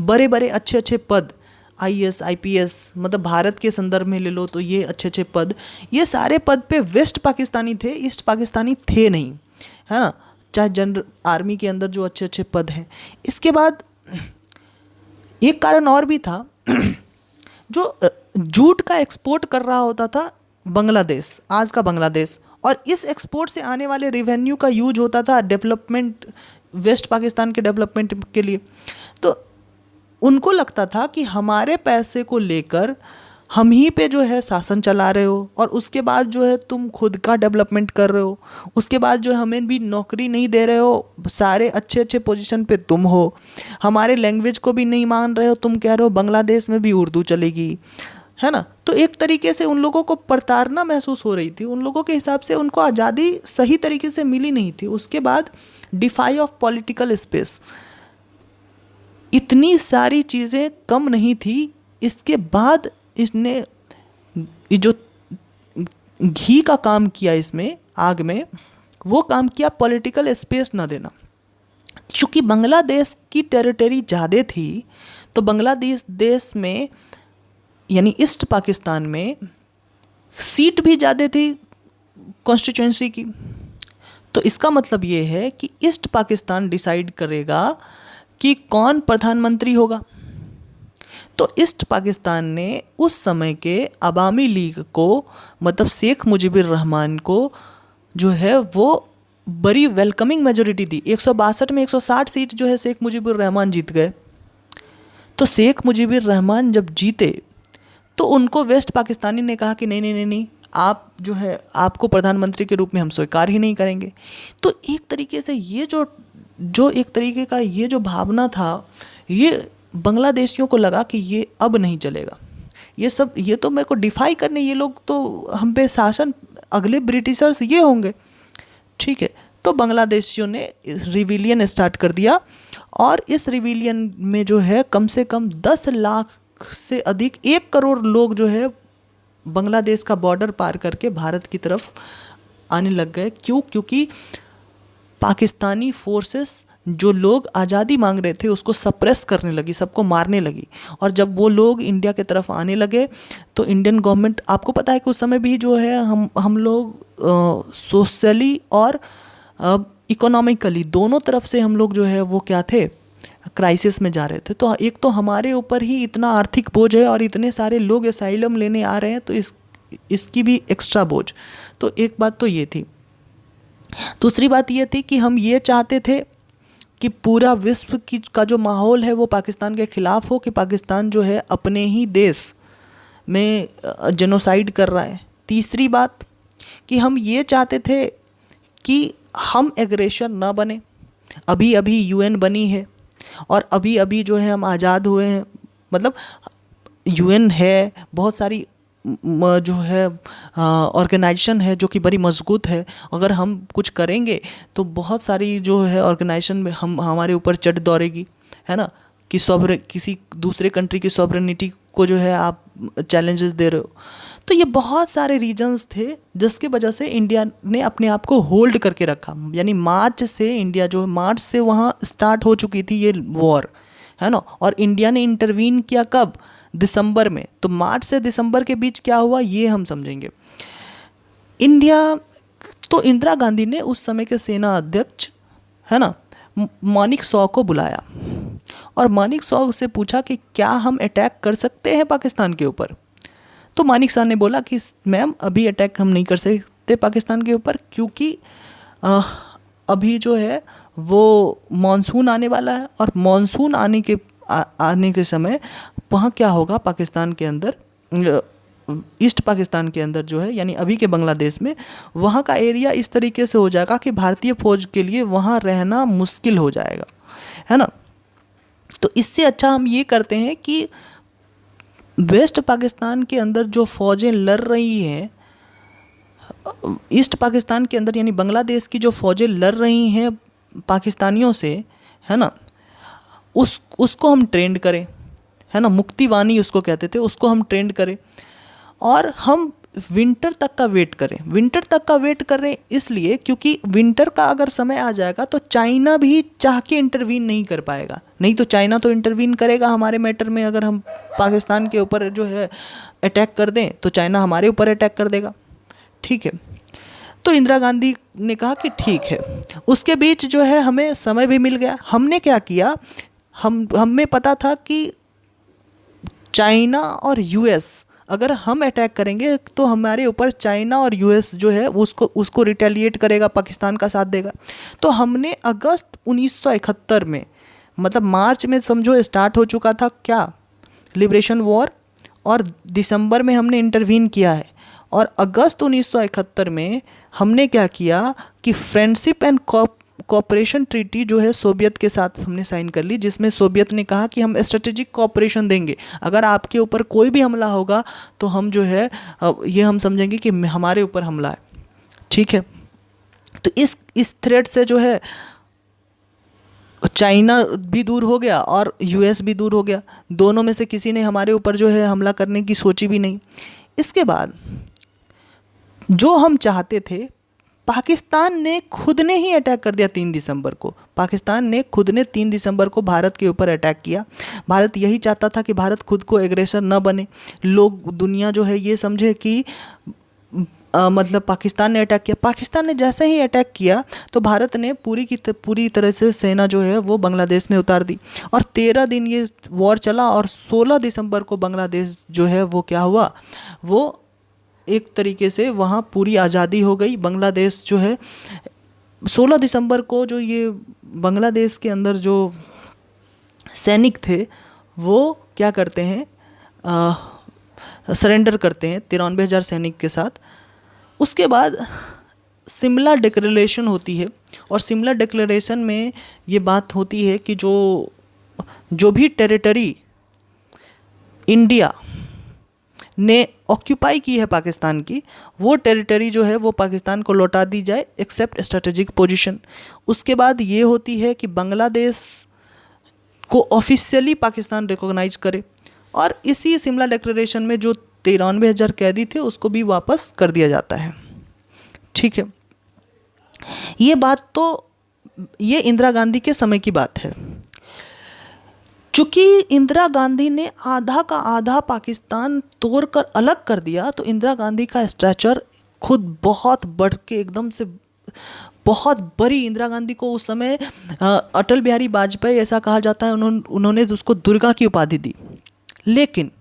बड़े बड़े अच्छे अच्छे पद, आईएएस आईपीएस, मतलब भारत के संदर्भ में ले लो तो ये अच्छे अच्छे पद, ये सारे पद पे वेस्ट पाकिस्तानी थे, ईस्ट पाकिस्तानी थे नहीं, है ना। चाहे जनरल आर्मी के अंदर जो अच्छे अच्छे पद हैं। इसके बाद एक कारण और भी था जो जूट का एक्सपोर्ट कर रहा होता था बांग्लादेश, आज का बांग्लादेश, और इस एक्सपोर्ट से आने वाले रेवेन्यू का यूज होता था डेवलपमेंट, वेस्ट पाकिस्तान के डेवलपमेंट के लिए। तो उनको लगता था कि हमारे पैसे को लेकर हम ही पे जो है शासन चला रहे हो, और उसके बाद जो है तुम खुद का डेवलपमेंट कर रहे हो, उसके बाद जो है हमें भी नौकरी नहीं दे रहे हो, सारे अच्छे अच्छे पोजीशन पे तुम हो, हमारे लैंग्वेज को भी नहीं मान रहे हो, तुम कह रहे हो बांग्लादेश में भी उर्दू चलेगी, है ना। तो एक तरीके से उन लोगों को प्रताड़ना महसूस हो रही थी। उन लोगों के हिसाब से उनको आज़ादी सही तरीके से मिली नहीं थी। उसके बाद डिफाई ऑफ पॉलिटिकल स्पेस, इतनी सारी चीज़ें कम नहीं थी। इसके बाद इसने जो घी का काम किया इसमें आग में, वो काम किया पॉलिटिकल स्पेस ना देना। चूँकि बांग्लादेश की टेरिटरी ज़्यादा थी, तो बांग्लादेश देश में यानी ईस्ट पाकिस्तान में सीट भी ज़्यादा थी कॉन्स्टिट्यूंसी की। तो इसका मतलब ये है कि ईस्ट पाकिस्तान डिसाइड करेगा कि कौन प्रधानमंत्री होगा। तो ईस्ट पाकिस्तान ने उस समय के अवामी लीग को, मतलब शेख मुजीबुर रहमान को जो है वो बड़ी वेलकमिंग मेजोरिटी दी। 162 में 160 सीट जो है शेख मुजीबुर रहमान जीत गए। तो शेख मुजीबुर रहमान जब जीते तो उनको वेस्ट पाकिस्तानी ने कहा कि नहीं नहीं नहीं नहीं, आप जो है आपको प्रधानमंत्री के रूप में हम स्वीकार ही नहीं करेंगे। तो एक तरीके से ये जो जो एक तरीके का ये जो भावना था, ये बांग्लादेशियों को लगा कि ये अब नहीं चलेगा, ये सब ये तो मेरे को डिफाई करने, ये लोग तो हम पे शासन, अगले ब्रिटिशर्स ये होंगे। ठीक है, तो बांग्लादेशियों ने रिविलियन स्टार्ट कर दिया और इस रिविलियन में जो है कम से कम 10 लाख से अधिक 1 करोड़ लोग जो है बांग्लादेश का बॉर्डर पार करके भारत की तरफ आने लग गए। क्यों? क्योंकि पाकिस्तानी फोर्सेस जो लोग आज़ादी मांग रहे थे उसको सप्रेस करने लगी, सबको मारने लगी। और जब वो लोग इंडिया की तरफ आने लगे तो इंडियन गवर्नमेंट, आपको पता है कि उस समय भी जो है हम लोग सोशली और इकोनॉमिकली दोनों तरफ से हम लोग जो है वो क्या थे, क्राइसिस में जा रहे थे। तो एक तो हमारे ऊपर ही इतना आर्थिक बोझ है और इतने सारे लोग असाइलम लेने आ रहे हैं, तो इसकी भी एक्स्ट्रा बोझ। तो एक बात तो ये थी। दूसरी बात ये थी कि हम ये चाहते थे कि पूरा विश्व की का जो माहौल है वो पाकिस्तान के ख़िलाफ़ हो, कि पाकिस्तान जो है अपने ही देश में जेनोसाइड कर रहा है। तीसरी बात कि हम ये चाहते थे कि हम एग्रेशन ना बने। अभी अभी यूएन बनी है और अभी अभी जो है हम आज़ाद हुए हैं, मतलब यूएन है, बहुत सारी जो है ऑर्गेनाइजेशन है जो कि बड़ी मजबूत है। अगर हम कुछ करेंगे तो बहुत सारी जो है ऑर्गेनाइजेशन में हमारे ऊपर चढ़ दौड़ेगी, है ना, कि किसी दूसरे कंट्री की सॉवरेनिटी को जो है आप चैलेंजेस दे रहे हो। तो ये बहुत सारे रीजंस थे जिसके वजह से इंडिया ने अपने आप को होल्ड करके रखा। यानी मार्च से इंडिया जो है, मार्च से वहाँ स्टार्ट हो चुकी थी ये वॉर, है ना, और इंडिया ने इंटरवीन किया कब? दिसंबर में। तो मार्च से दिसंबर के बीच क्या हुआ ये हम समझेंगे। इंदिरा गांधी ने उस समय के सेना अध्यक्ष, है ना, मानिक शॉ को बुलाया और मानिक शॉ से पूछा कि क्या हम अटैक कर सकते हैं पाकिस्तान के ऊपर। तो मानिक शॉ ने बोला कि मैम अभी अटैक हम नहीं कर सकते पाकिस्तान के ऊपर, क्योंकि अभी जो है वो मॉनसून आने वाला है और मॉनसून आने के समय वहाँ क्या होगा, पाकिस्तान के अंदर, ईस्ट पाकिस्तान के अंदर जो है, यानी अभी के बांग्लादेश में, वहाँ का एरिया इस तरीके से हो जाएगा कि भारतीय फौज के लिए वहाँ रहना मुश्किल हो जाएगा, है ना। तो इससे अच्छा हम ये करते हैं कि वेस्ट पाकिस्तान के अंदर जो फ़ौजें लड़ रही हैं, ईस्ट पाकिस्तान के अंदर यानी बांग्लादेश की जो फ़ौजें लड़ रही हैं पाकिस्तानियों से, है ना, उसको हम ट्रेंड करें, है ना, मुक्तिवानी उसको कहते थे, उसको हम ट्रेंड करें और हम विंटर तक का वेट करें। विंटर तक का वेट करें इसलिए क्योंकि विंटर का अगर समय आ जाएगा तो चाइना भी चाह के इंटरवीन नहीं कर पाएगा। नहीं तो चाइना तो इंटरवीन करेगा हमारे मैटर में। अगर हम पाकिस्तान के ऊपर जो है अटैक कर दें तो चाइना हमारे ऊपर अटैक कर देगा। ठीक है, तो इंदिरा गांधी ने कहा कि ठीक है। उसके बीच जो है हमें समय भी मिल गया। हमने क्या किया, हमें पता था कि चाइना और यूएस अगर हम अटैक करेंगे तो हमारे ऊपर चाइना और यूएस जो है उसको रिटेलिएट करेगा, पाकिस्तान का साथ देगा। तो हमने अगस्त 1971 में, मतलब मार्च में समझो स्टार्ट हो चुका था क्या, लिबरेशन वॉर, और दिसंबर में हमने इंटरवीन किया है। और अगस्त 1971 में हमने क्या किया कि फ्रेंडशिप एंड कोऑपरेशन ट्रीटी जो है सोवियत के साथ हमने साइन कर ली, जिसमें सोवियत ने कहा कि हम स्ट्रेटेजिक कोऑपरेशन देंगे। अगर आपके ऊपर कोई भी हमला होगा तो हम जो है ये हम समझेंगे कि हमारे ऊपर हमला है। ठीक है, तो इस थ्रेट से जो है चाइना भी दूर हो गया और यूएस भी दूर हो गया। दोनों में से किसी ने हमारे ऊपर जो है हमला करने की सोची भी नहीं। इसके बाद जो हम चाहते थे, पाकिस्तान ने खुद ने ही अटैक कर दिया 3 दिसंबर को। पाकिस्तान ने खुद ने 3 दिसंबर को भारत के ऊपर अटैक किया। भारत यही चाहता था कि भारत खुद को एग्रेसर न बने, लोग दुनिया जो है ये समझे कि मतलब पाकिस्तान ने अटैक किया। पाकिस्तान ने जैसे ही अटैक किया तो भारत ने पूरी तरह से सेना जो है वो बांग्लादेश में उतार दी और 13 दिन ये वॉर चला और 16 दिसंबर को बांग्लादेश जो है वो क्या हुआ, वो एक तरीके से वहाँ पूरी आज़ादी हो गई। बांग्लादेश जो है 16 दिसंबर को जो ये बांग्लादेश के अंदर जो सैनिक थे वो क्या करते हैं, सरेंडर करते हैं 93,000 सैनिक के साथ। उसके बाद शिमला डिक्लेरेशन होती है और शिमला डिक्लेरेशन में ये बात होती है कि जो भी टेरिटरी इंडिया ने ऑक्यूपाई की है पाकिस्तान की, वो टेरिटरी जो है वो पाकिस्तान को लौटा दी जाए एक्सेप्ट स्ट्रेटेजिक पोजीशन। उसके बाद ये होती है कि बांग्लादेश को ऑफिशियली पाकिस्तान रिकॉग्नाइज करे और इसी शिमला डिक्लेरेशन में जो 93,000 कैदी थे उसको भी वापस कर दिया जाता है। ठीक है, ये बात तो ये इंदिरा गांधी के समय की बात है। चूँकि इंदिरा गांधी ने आधा का आधा पाकिस्तान तोड़कर अलग कर दिया, तो इंदिरा गांधी का स्ट्रेचर खुद बहुत बढ़ के एकदम से बहुत बड़ी, इंदिरा गांधी को उस समय अटल बिहारी वाजपेयी ऐसा कहा जाता है, उन्होंने उसको दुर्गा की उपाधि दी। लेकिन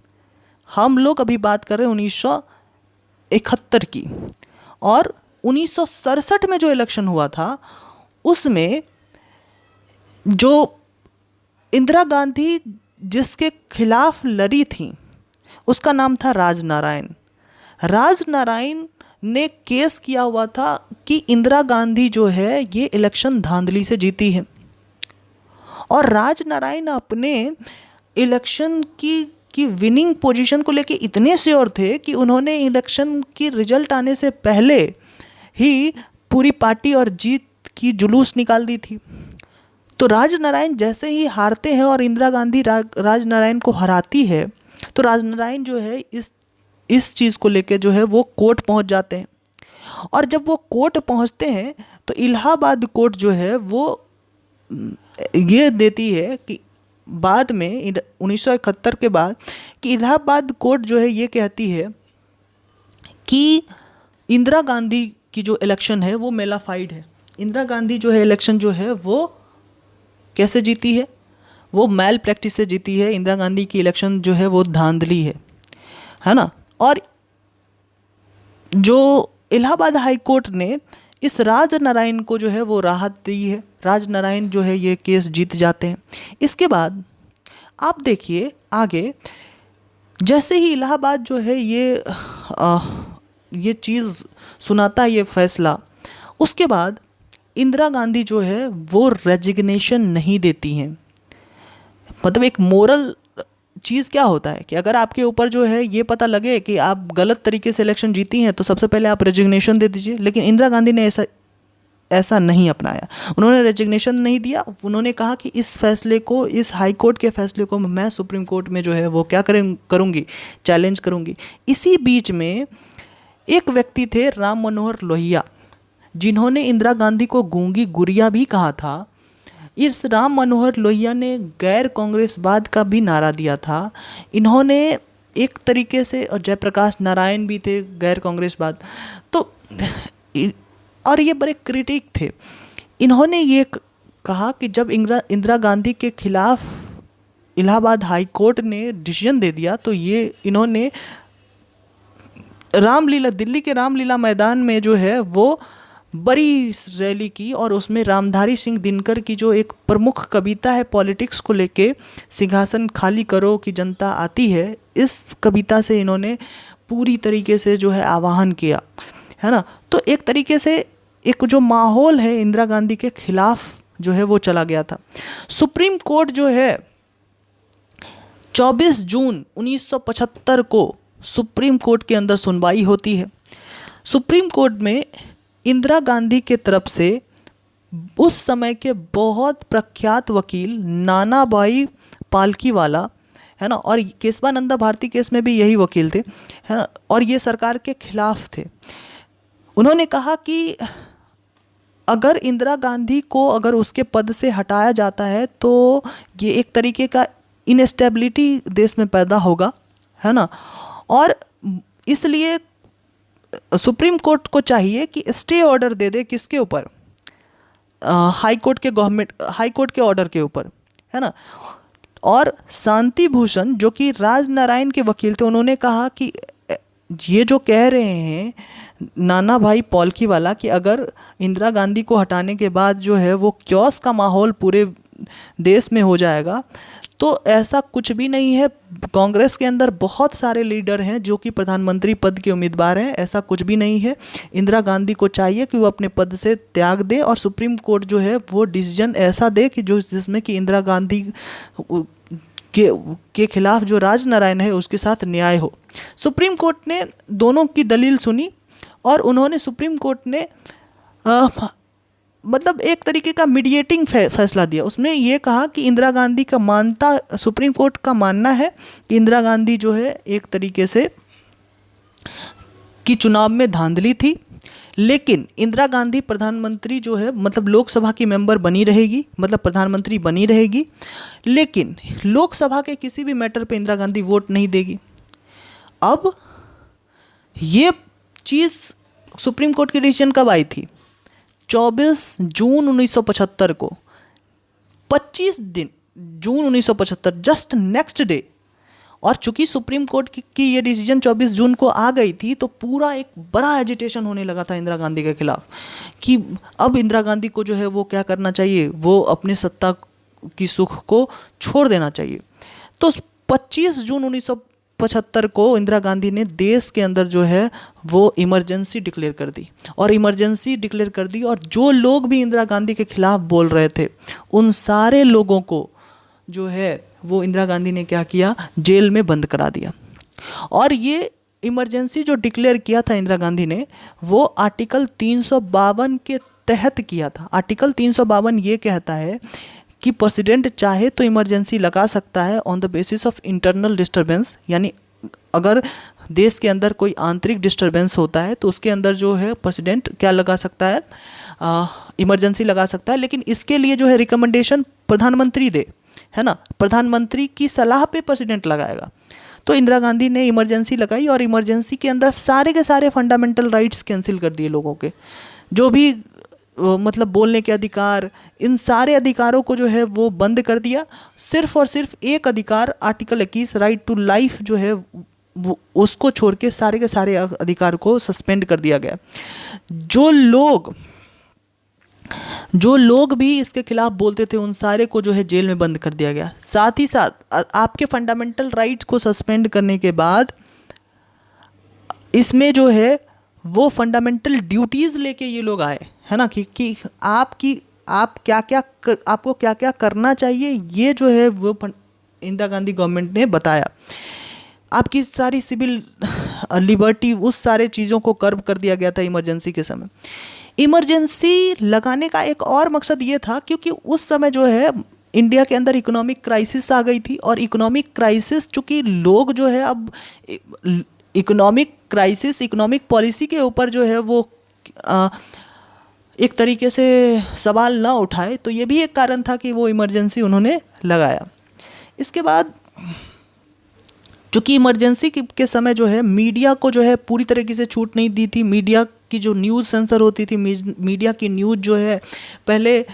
हम लोग अभी बात कर रहे हैं 1971 की, और 1967 में जो इलेक्शन हुआ था उसमें जो इंदिरा गांधी जिसके खिलाफ लड़ी थी उसका नाम था राजनारायण। राजनारायण ने केस किया हुआ था कि इंदिरा गांधी जो है ये इलेक्शन धांधली से जीती है, और राजनारायण अपने इलेक्शन की विनिंग पोजीशन को लेके इतने श्योर थे कि उन्होंने इलेक्शन की रिजल्ट आने से पहले ही पूरी पार्टी और जीत की जुलूस निकाल दी थी। तो राजनारायण जैसे ही हारते हैं और इंदिरा गांधी राजनारायण को हराती है, तो राजनारायण जो है इस चीज़ को लेके जो है वो कोर्ट पहुंच जाते हैं। और जब वो कोर्ट पहुंचते हैं तो इलाहाबाद कोर्ट जो है वो ये देती है कि बाद में 1971 के बाद कि इलाहाबाद कोर्ट जो है ये कहती है कि इंदिरा गांधी की जो इलेक्शन है वो मेलाफाइड है। इंदिरा गांधी जो है इलेक्शन जो है वो कैसे जीती है, वो मैल प्रैक्टिस से जीती है। इंदिरा गांधी की इलेक्शन जो है वो धांधली है ना। और जो इलाहाबाद हाई कोर्ट ने इस राजनारायण को जो है वो राहत दी है। राजनारायण जो है ये केस जीत जाते हैं। इसके बाद आप देखिए आगे, जैसे ही इलाहाबाद जो है ये चीज़ सुनाता है, ये फैसला, उसके बाद इंदिरा गांधी जो है वो रेजिग्नेशन नहीं देती हैं। मतलब एक मोरल चीज़ क्या होता है कि अगर आपके ऊपर जो है ये पता लगे कि आप गलत तरीके से इलेक्शन जीती हैं तो सबसे पहले आप रेजिग्नेशन दे दीजिए। लेकिन इंदिरा गांधी ने ऐसा नहीं अपनाया। उन्होंने रेजिग्नेशन नहीं दिया। उन्होंने कहा कि इस फैसले को, इस हाई कोर्ट के फैसले को मैं सुप्रीम कोर्ट में जो है वो क्या करूँगी, चैलेंज करूँगी। इसी बीच में एक व्यक्ति थे राम मनोहर लोहिया, जिन्होंने इंदिरा गांधी को गूंगी गुड़िया भी कहा था। इस राम मनोहर लोहिया ने गैर कांग्रेसवाद का भी नारा दिया था। इन्होंने एक तरीके से, और जयप्रकाश नारायण भी थे गैर कांग्रेसवाद, तो और ये बड़े क्रिटिक थे। इन्होंने ये कहा कि जब इंदिरा गांधी के खिलाफ इलाहाबाद हाई कोर्ट ने डिसीजन दे दिया तो ये इन्होंने रामलीला, दिल्ली के रामलीला मैदान में जो है वो बड़ी रैली की, और उसमें रामधारी सिंह दिनकर की जो एक प्रमुख कविता है पॉलिटिक्स को लेके, सिंहासन खाली करो कि जनता आती है, इस कविता से इन्होंने पूरी तरीके से जो है आह्वान किया, है ना। तो एक तरीके से एक जो माहौल है इंदिरा गांधी के खिलाफ जो है वो चला गया था। सुप्रीम कोर्ट जो है 24 जून 1975 को सुप्रीम कोर्ट के अंदर सुनवाई होती है। सुप्रीम कोर्ट में इंदिरा गांधी के तरफ से उस समय के बहुत प्रख्यात वकील नानाभाई पालकीवाला, है ना, और केशवानंदा भारती केस में भी यही वकील थे, है ना, और ये सरकार के खिलाफ थे। उन्होंने कहा कि अगर इंदिरा गांधी को अगर उसके पद से हटाया जाता है तो ये एक तरीके का इनस्टेबिलिटी देश में पैदा होगा, है ना, और इसलिए सुप्रीम कोर्ट को चाहिए कि स्टे ऑर्डर दे दे किसके ऊपर, हाई कोर्ट के ऑर्डर के ऊपर, है ना। और शांति भूषण जो कि राजनारायण के वकील थे, उन्होंने कहा कि ये जो कह रहे हैं नाना भाई पॉलखीवाला कि अगर इंदिरा गांधी को हटाने के बाद जो है वो क्योस का माहौल पूरे देश में हो जाएगा, तो ऐसा कुछ भी नहीं है। कांग्रेस के अंदर बहुत सारे लीडर हैं जो कि प्रधानमंत्री पद के उम्मीदवार हैं, ऐसा कुछ भी नहीं है। इंदिरा गांधी को चाहिए कि वो अपने पद से त्याग दे और सुप्रीम कोर्ट जो है वो डिसीजन ऐसा दे कि जो जिसमें कि इंदिरा गांधी के के खिलाफ जो राजनारायण है उसके साथ न्याय हो। सुप्रीम कोर्ट ने दोनों की दलील सुनी और उन्होंने सुप्रीम कोर्ट ने मतलब एक तरीके का मीडिएटिंग फैसला दिया। उसमें ये कहा कि इंदिरा गांधी का मानता सुप्रीम कोर्ट का मानना है कि इंदिरा गांधी जो है एक तरीके से कि चुनाव में धांधली थी, लेकिन इंदिरा गांधी प्रधानमंत्री जो है मतलब लोकसभा की मेंबर बनी रहेगी, मतलब प्रधानमंत्री बनी रहेगी, लेकिन लोकसभा के किसी भी मैटर पे इंदिरा गांधी वोट नहीं देगी। अब ये चीज़ सुप्रीम कोर्ट की डिसीजन कब आई थी? 24 जून 1975 को, 25 दिन जून 1975, जस्ट नेक्स्ट डे। और चूंकि सुप्रीम कोर्ट की ये डिसीजन 24 जून को आ गई थी तो पूरा एक बड़ा एजिटेशन होने लगा था इंदिरा गांधी के खिलाफ कि अब इंदिरा गांधी को जो है वो क्या करना चाहिए, वो अपने सत्ता की सुख को छोड़ देना चाहिए। तो 25 जून 1975 को इंदिरा गांधी ने देश के अंदर जो है वो इमरजेंसी डिक्लेयर कर दी, और इमरजेंसी डिक्लेयर कर दी और जो लोग भी इंदिरा गांधी के खिलाफ बोल रहे थे उन सारे लोगों को जो है वो इंदिरा गांधी ने क्या किया, जेल में बंद करा दिया। और ये इमरजेंसी जो डिक्लेयर किया था इंदिरा गांधी ने वो आर्टिकल 352 के तहत किया था। आर्टिकल 352 ये कहता है कि प्रेसिडेंट चाहे तो इमरजेंसी लगा सकता है on the basis of internal disturbance, यानी अगर देश के अंदर कोई आंतरिक डिस्टर्बेंस होता है तो उसके अंदर जो है प्रेसिडेंट क्या लगा सकता है, इमरजेंसी लगा सकता है। लेकिन इसके लिए जो है रिकमेंडेशन प्रधानमंत्री दे, है ना, प्रधानमंत्री की सलाह पे प्रेसिडेंट लगाएगा। तो इंदिरा गांधी ने इमरजेंसी लगाई और इमरजेंसी के अंदर सारे के सारे फंडामेंटल राइट्स कैंसिल कर दिए लोगों के, जो भी मतलब बोलने के अधिकार, इन सारे अधिकारों को जो है वो बंद कर दिया। सिर्फ और सिर्फ एक अधिकार आर्टिकल 21 राइट टू लाइफ जो है वो उसको छोड़ के सारे के सारे अधिकार को सस्पेंड कर दिया गया। जो लोग भी इसके खिलाफ बोलते थे उन सारे को जो है जेल में बंद कर दिया गया। साथ ही साथ आपके फंडामेंटल राइट्स को सस्पेंड करने के बाद इसमें जो है वो फंडामेंटल ड्यूटीज़ लेके ये लोग आए, है ना, कि आपको क्या क्या करना चाहिए, ये जो है वो इंदिरा गांधी गवर्नमेंट ने बताया। आपकी सारी सिविल लिबर्टी, उस सारे चीज़ों को कर्व कर दिया गया था इमरजेंसी के समय। इमरजेंसी लगाने का एक और मकसद ये था क्योंकि उस समय जो है इंडिया के अंदर इकोनॉमिक क्राइसिस आ गई थी, और इकोनॉमिक क्राइसिस चूँकि लोग जो है अब इकोनॉमिक क्राइसिस, इकोनॉमिक पॉलिसी के ऊपर जो है वो एक तरीके से सवाल ना उठाए, तो ये भी एक कारण था कि वो इमरजेंसी उन्होंने लगाया। इसके बाद चूँकि इमरजेंसी के समय जो है मीडिया को जो है पूरी तरीके से छूट नहीं दी थी। मीडिया की जो न्यूज़ सेंसर होती थी, मीडिया की न्यूज़ जो है पहले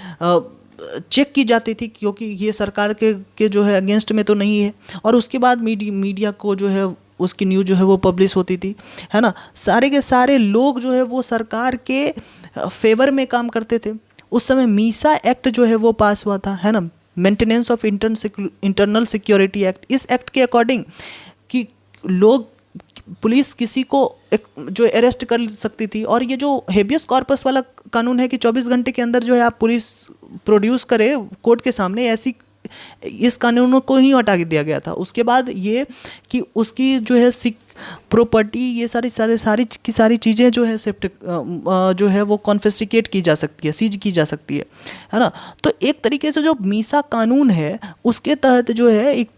चेक की जाती थी क्योंकि ये सरकार के जो है अगेंस्ट में तो नहीं है, और उसके बाद मीडिया को जो है उसकी न्यूज़ जो है वो पब्लिश होती थी, है ना। सारे के सारे लोग जो है वो सरकार के फेवर में काम करते थे। उस समय मीसा एक्ट जो है वो पास हुआ था, है ना, maintenance of internal security act. इस एक्ट के अकॉर्डिंग कि लोग, पुलिस किसी को जो अरेस्ट कर सकती थी, और ये जो हेबियस कॉर्पस वाला कानून है कि 24 घंटे के अंदर जो है आप पुलिस प्रोड्यूस करे कोर्ट के सामने, ऐसी इस कानून को ही हटा के दिया गया था। उसके बाद ये कि उसकी जो है प्रॉपर्टी, ये सारी चीज़ें जो है शिफ्ट जो है वो कॉन्फिस्केट की जा सकती है, सीज की जा सकती है ना। तो एक तरीके से जो मीसा कानून है उसके तहत जो है एक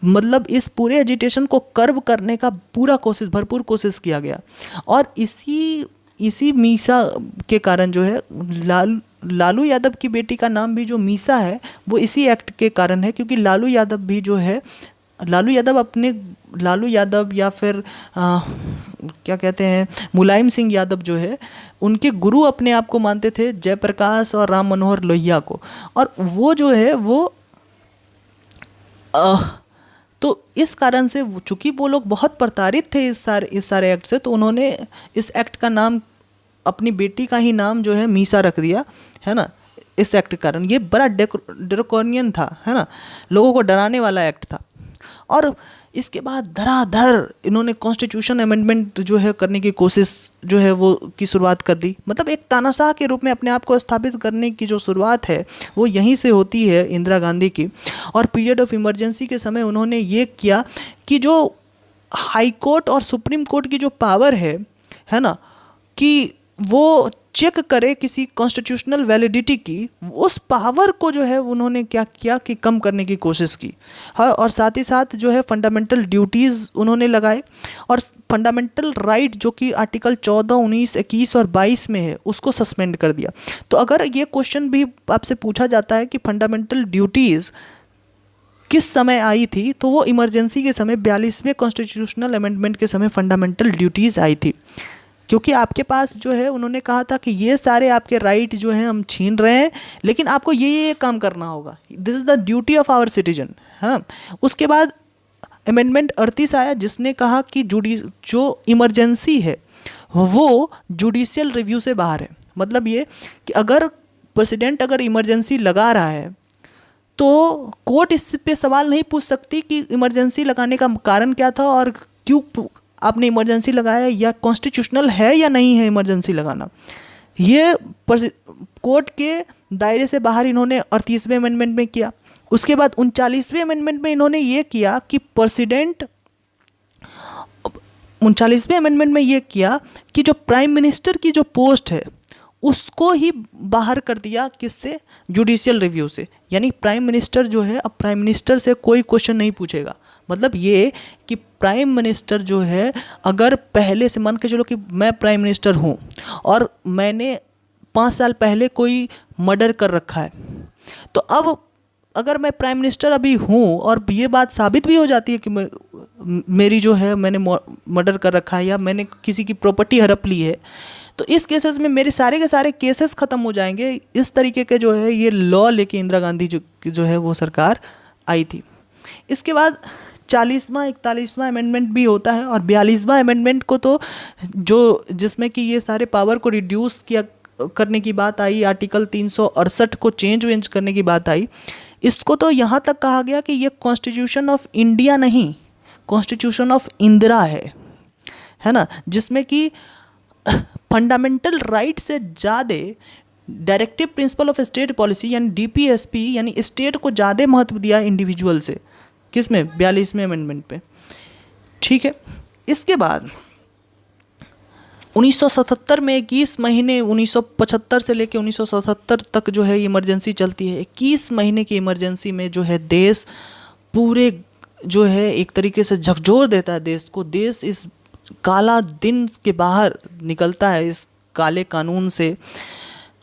मतलब इस पूरे एजिटेशन को कर्व करने का भरपूर कोशिश किया गया। और इसी मीसा के कारण जो है लालू यादव की बेटी का नाम भी जो मीसा है वो इसी एक्ट के कारण है, क्योंकि लालू यादव भी जो है, लालू यादव या फिर क्या कहते हैं, मुलायम सिंह यादव जो है, उनके गुरु अपने आप को मानते थे जयप्रकाश और राम मनोहर लोहिया को। और वो जो है वो तो इस कारण से चूंकि वो लोग बहुत प्रताड़ित थे इस सारे एक्ट से, तो उन्होंने इस एक्ट का नाम, अपनी बेटी का ही नाम जो है मीसा रख दिया, है ना। इस एक्ट के कारण ये बड़ा ड्रैकोनियन था, है ना, लोगों को डराने वाला एक्ट था। और इसके बाद धड़ाधड़ इन्होंने कॉन्स्टिट्यूशन अमेंडमेंट जो है करने की कोशिश जो है वो की शुरुआत कर दी। मतलब एक तानाशाह के रूप में अपने आप को स्थापित करने की जो शुरुआत है वो यहीं से होती है इंदिरा गांधी की। और पीरियड ऑफ इमरजेंसी के समय उन्होंने ये किया कि जो हाई कोर्ट और सुप्रीम कोर्ट की जो पावर है ना, कि वो चेक करे किसी कॉन्स्टिट्यूशनल वैलिडिटी की, उस पावर को जो है उन्होंने क्या किया कि कम करने की कोशिश की। हाँ, और साथ ही साथ जो है फंडामेंटल ड्यूटीज़ उन्होंने लगाए, और फंडामेंटल राइट जो कि आर्टिकल 14, 19, 21 और 22 में है उसको सस्पेंड कर दिया। तो अगर ये क्वेश्चन भी आपसे पूछा जाता है कि फंडामेंटल ड्यूटीज़ किस समय आई थी, तो वो इमरजेंसी के समय 42वें कॉन्स्टिट्यूशनल अमेंडमेंट के समय फंडामेंटल ड्यूटीज़ आई थी। क्योंकि आपके पास जो है उन्होंने कहा था कि ये सारे आपके राइट जो हैं हम छीन रहे हैं, लेकिन आपको ये काम करना होगा, this is the duty of our citizen. हाँ, उसके बाद अमेंडमेंट 38 आया जिसने कहा कि जो इमरजेंसी है वो जुडिशियल रिव्यू से बाहर है। मतलब ये कि अगर प्रेसिडेंट अगर इमरजेंसी लगा रहा है तो कोर्ट इस पे सवाल नहीं पूछ सकती कि इमरजेंसी लगाने का कारण क्या था और क्यों आपने इमरजेंसी लगाया, या कॉन्स्टिट्यूशनल है या नहीं है इमरजेंसी लगाना। ये कोर्ट के दायरे से बाहर इन्होंने 38वें अमेंडमेंट में किया। उसके बाद 39वें अमेंडमेंट में इन्होंने ये किया कि प्रेसिडेंट 39वें अमेंडमेंट में ये किया कि जो प्राइम मिनिस्टर की जो पोस्ट है उसको ही बाहर कर दिया, किससे, जुडिशियल रिव्यू से। यानी प्राइम मिनिस्टर जो है, अब प्राइम मिनिस्टर से कोई क्वेश्चन नहीं पूछेगा। मतलब ये कि प्राइम मिनिस्टर जो है, अगर पहले से मान के चलो कि मैं प्राइम मिनिस्टर हूँ और मैंने 5 साल पहले कोई मर्डर कर रखा है, तो अब अगर मैं प्राइम मिनिस्टर अभी हूँ और ये बात साबित भी हो जाती है कि मेरी जो है मैंने मर्डर कर रखा है या मैंने किसी की प्रॉपर्टी हड़प ली है, तो इस केसेस में मेरे सारे के सारे केसेस ख़त्म हो जाएंगे। इस तरीके के जो है ये लॉ लेके इंदिरा गांधी जो है वो सरकार आई थी। इसके बाद 40वां 41वां अमेंडमेंट भी होता है, और 42वां अमेंडमेंट को तो जिसमें कि ये सारे पावर को रिड्यूस किया करने की बात आई, आर्टिकल 368 को चेंज करने की बात आई। इसको तो यहाँ तक कहा गया कि ये कॉन्स्टिट्यूशन ऑफ इंडिया नहीं, कॉन्स्टिट्यूशन ऑफ इंदिरा है ना, जिसमें कि फंडामेंटल राइट से ज़्यादा directive principle of state policy यानी डीपीएसपी यानी स्टेट को ज़्यादा महत्व दिया इंडिविजुअल से। किस में? 42वें अमेंडमेंट पे। ठीक है। इसके बाद 1977 में 21 महीने 1975 से लेकर 1977 तक जो है इमरजेंसी चलती है। 21 महीने की इमरजेंसी में जो है देश पूरे जो है एक तरीके से झकझोर देता है देश को। देश इस काला दिन के बाहर निकलता है इस काले कानून से,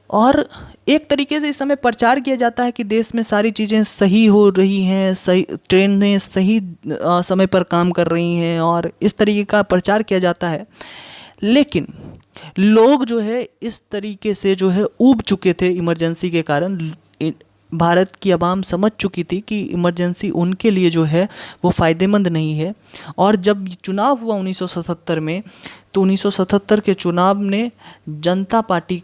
और एक तरीके से इस समय प्रचार किया जाता है कि देश में सारी चीज़ें सही हो रही हैं, सही ट्रेनें सही समय पर काम कर रही हैं, और इस तरीके का प्रचार किया जाता है। लेकिन लोग जो है इस तरीके से जो है ऊब चुके थे इमरजेंसी के कारण। भारत की आवाम समझ चुकी थी कि इमरजेंसी उनके लिए जो है वो फ़ायदेमंद नहीं है। और जब चुनाव हुआ 1977 में, तो 1977 के चुनाव ने जनता पार्टी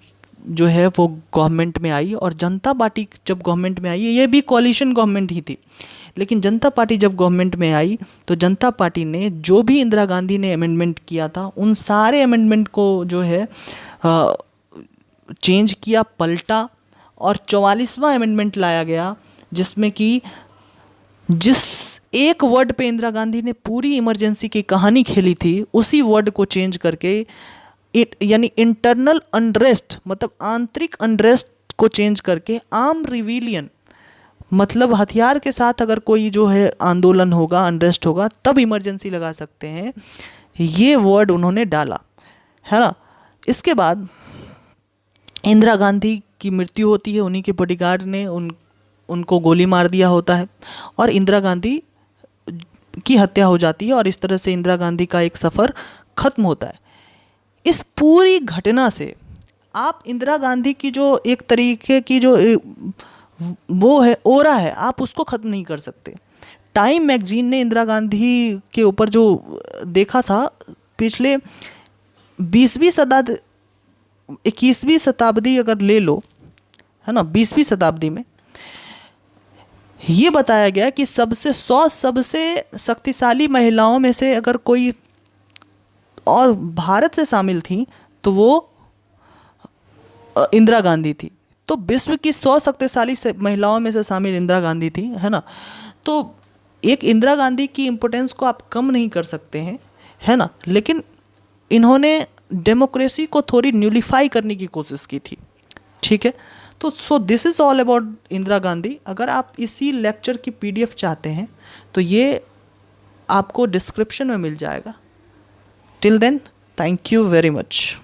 जो है वो गवर्नमेंट में आई, और जनता पार्टी जब गवर्नमेंट में आई, ये भी कोalition गवर्नमेंट ही थी, लेकिन जनता पार्टी जब गवर्नमेंट में आई तो जनता पार्टी ने जो भी इंदिरा गांधी ने अमेंडमेंट किया था उन सारे अमेंडमेंट को जो है चेंज किया, पलटा, और 44वां अमेंडमेंट लाया गया, जिसमें कि जिस एक वर्ड पे इंदिरा गांधी ने पूरी इमरजेंसी की कहानी खेली थी, उसी वर्ड को चेंज करके यानी इंटरनल अनरेस्ट, मतलब आंतरिक अनरेस्ट को चेंज करके आर्म रिविलियन, मतलब हथियार के साथ अगर कोई जो है आंदोलन होगा, अनरेस्ट होगा, तब इमरजेंसी लगा सकते हैं, ये वर्ड उन्होंने डाला, है ना। इसके बाद इंदिरा गांधी की मृत्यु होती है, उन्हीं के बॉडीगार्ड ने उनको गोली मार दिया होता है, और इंदिरा गांधी की हत्या हो जाती है, और इस तरह से इंदिरा गांधी का एक सफ़र ख़त्म होता है। इस पूरी घटना से आप इंदिरा गांधी की जो एक तरीके की जो वो है, ओरा है, आप उसको ख़त्म नहीं कर सकते। टाइम मैगजीन ने इंदिरा गांधी के ऊपर जो देखा था, पिछले 20वीं शताब्दी, 21वीं शताब्दी अगर ले लो, है ना, 20वीं शताब्दी में ये बताया गया कि सबसे शक्तिशाली महिलाओं में से अगर कोई और भारत से शामिल थी तो वो इंदिरा गांधी थी। तो विश्व की 100 शक्तिशाली महिलाओं में से शामिल इंदिरा गांधी थी, है ना। तो एक इंदिरा गांधी की इम्पोर्टेंस को आप कम नहीं कर सकते हैं, है ना। लेकिन इन्होंने डेमोक्रेसी को थोड़ी न्यूलीफाई करने की कोशिश की थी, ठीक है। तो so this is all about Indira Gandhi. अगर आप इसी लेक्चर की पीडीएफ चाहते हैं तो ये आपको डिस्क्रिप्शन में मिल जाएगा। Till then, thank you very much.